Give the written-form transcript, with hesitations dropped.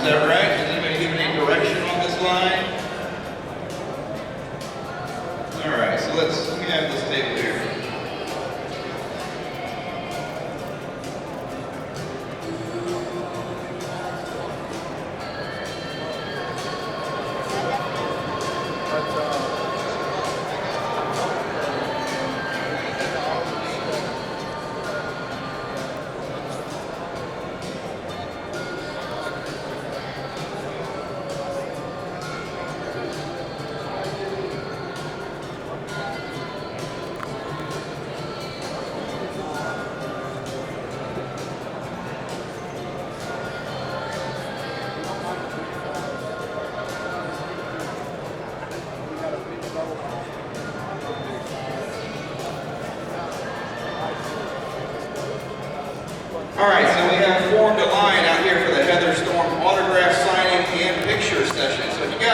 that right? Does anybody give any direction on this line? All right, so let me have this table here. All right, so we have formed a line out here for the Heather Storm autograph signing and picture session. So if you guys